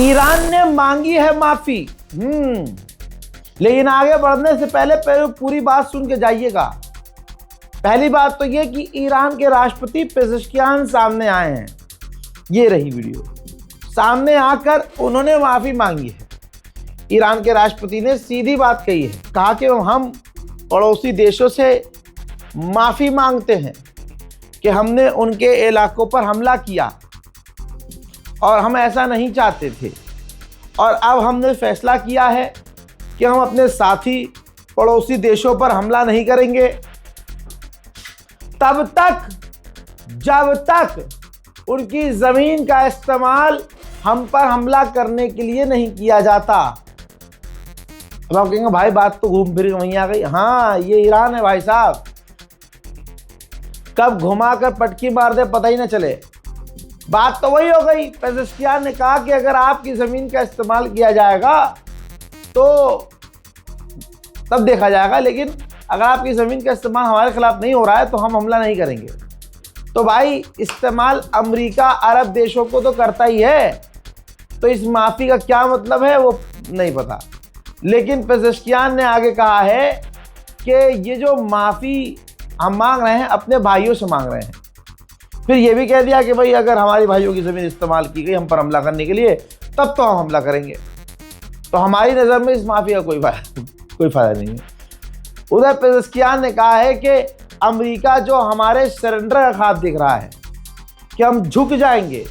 Iran ने मांगी है माफी। लेकिन आगे बढ़ने से पहले पूरी बात सुन के जाइएगा। पहली बात तो ये कि ईरान के राष्ट्रपति पेज़ेश्कियान सामने आए हैं। ये रही वीडियो। सामने आकर उन्होंने माफी मांगी है। ईरान के राष्ट्रपति ने सीधी बात कही है, कहा कि हम पड़ोसी देशों से माफी मांगते हैं कि हमने उनके इलाकों पर हमला किया और हम ऐसा नहीं चाहते थे, और अब हमने फैसला किया है कि हम अपने साथी पड़ोसी देशों पर हमला नहीं करेंगे तब तक जब तक उनकी जमीन का इस्तेमाल हम पर हमला करने के लिए नहीं किया जाता। अब आप कहेंगे भाई बात तो घूम फिर वहीं आ गई। हाँ, ये ईरान है भाई साहब, कब घुमा कर पटकी मार दे पता ही ना चले। बात तो वही हो गई। पेज़ेश्कियान ने कहा कि अगर आपकी जमीन का इस्तेमाल किया जाएगा तो तब देखा जाएगा, लेकिन अगर आपकी जमीन का इस्तेमाल हमारे खिलाफ नहीं हो रहा है तो हम हमला नहीं करेंगे। तो भाई इस्तेमाल अमेरिका अरब देशों को तो करता ही है, तो इस माफी का क्या मतलब है वो नहीं पता। लेकिन पेज़ेश्कियान ने आगे कहा है कि ये जो माफी हम मांग रहे हैं अपने भाइयों से मांग रहे हैं। फिर ये भी कह दिया कि भाई अगर हमारी भाइयों की ज़मीन इस्तेमाल की गई हम पर हमला करने के लिए तब तो हम हमला करेंगे। तो हमारी नज़र में इस माफी का कोई फ़ायदा नहीं है। उधर पेज़ेश्कियान ने कहा है कि अमेरिका जो हमारे सरेंडर का ख्वाब देख रहा है कि हम झुक जाएंगे,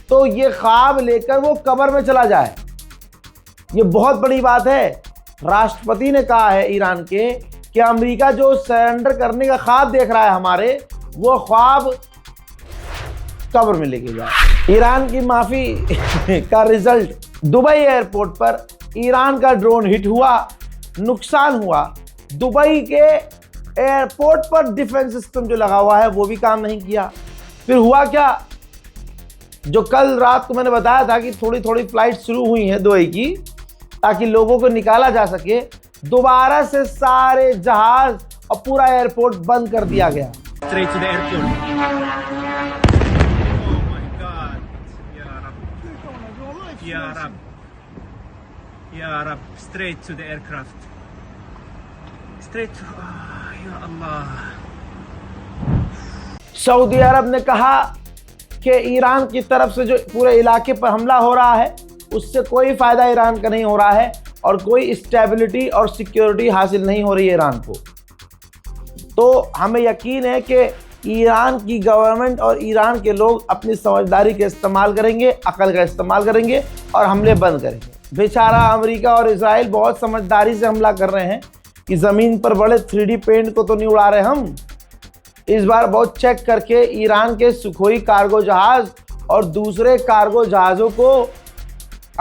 तो ये ख्वाब लेकर वो कब्र में चला जाए। ये बहुत बड़ी बात है। राष्ट्रपति ने कहा है ईरान के कि अमेरिका जो सरेंडर करने का ख्वाब देख रहा है हमारे, वो ख्वाब कब्र में लेके जाए। ईरान की माफी का रिजल्ट, दुबई एयरपोर्ट पर ईरान का ड्रोन हिट हुआ, नुकसान हुआ। दुबई के एयरपोर्ट पर डिफेंस सिस्टम जो लगा हुआ है वो भी काम नहीं किया। फिर हुआ क्या, जो कल रात को मैंने बताया था कि थोड़ी थोड़ी फ्लाइट शुरू हुई हैं दुबई की ताकि लोगों को निकाला जा सके, दोबारा से सारे जहाज और पूरा एयरपोर्ट बंद कर दिया गया। Straight to the airport. Oh my God. Ya Rab. Ya Rab. Ya Rab. Straight to the aircraft. Straight to... Ya Allah. Saudi Arab ने कहा कि ईरान की तरफ से जो पूरे इलाके पर हमला हो रहा है उससे कोई फ़ायदा ईरान का नहीं हो रहा है और कोई स्टेबिलिटी और सिक्योरिटी हासिल नहीं हो रही है ईरान को। तो हमें यकीन है कि ईरान की गवर्नमेंट और ईरान के लोग अपनी समझदारी का इस्तेमाल करेंगे, अकल का इस्तेमाल करेंगे और हमले बंद करेंगे। बेचारा अमेरिका और इजराइल बहुत समझदारी से हमला कर रहे हैं कि ज़मीन पर बड़े 3D पेंट को तो नहीं उड़ा रहे हम। इस बार बहुत चेक करके ईरान के सुखोई कार्गो जहाज़ और दूसरे कार्गो जहाज़ों को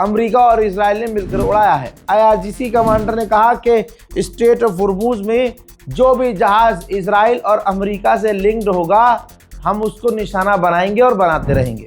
अमेरिका और इजराइल ने मिलकर उड़ाया है। IRGC कमांडर ने कहा कि स्ट्रेट ऑफ होर्मुज में जो भी जहाज इजराइल और अमेरिका से लिंक्ड होगा हम उसको निशाना बनाएंगे और बनाते रहेंगे।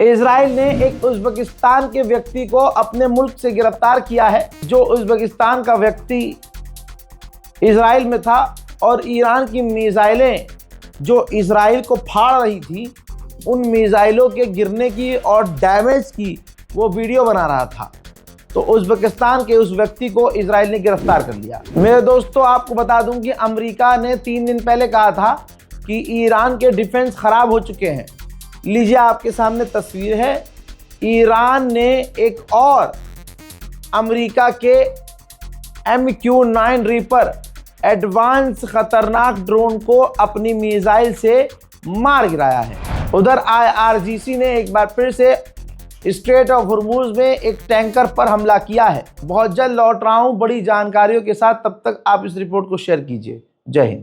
इजराइल ने एक उज़्बेकिस्तान के व्यक्ति को अपने मुल्क से गिरफ्तार किया है। जो उज़्बेकिस्तान का व्यक्ति इजराइल में था और ईरान की मिसाइलें जो इजराइल को फाड़ रही थी, उन मिसाइलों के गिरने की और डैमेज की वो वीडियो बना रहा था। तो उज़्बेकिस्तान के उस व्यक्ति को इजराइल ने गिरफ्तार कर लिया। मेरे दोस्तों, आपको बता दूं कि अमेरिका ने 3 दिन पहले कहा था कि ईरान के डिफेंस खराब हो चुके हैं। लीजिए आपके सामने तस्वीर है। ईरान ने एक और अमेरिका के MQ-9 रीपर एडवांस खतरनाक ड्रोन को अपनी मिसाइल से मार गिराया है। उधर IRGC ने एक बार फिर से स्ट्रेट ऑफ होर्मुज में एक टैंकर पर हमला किया है। बहुत जल्द लौट रहा हूं बड़ी जानकारियों के साथ, तब तक आप इस रिपोर्ट को शेयर कीजिए। जय हिंद।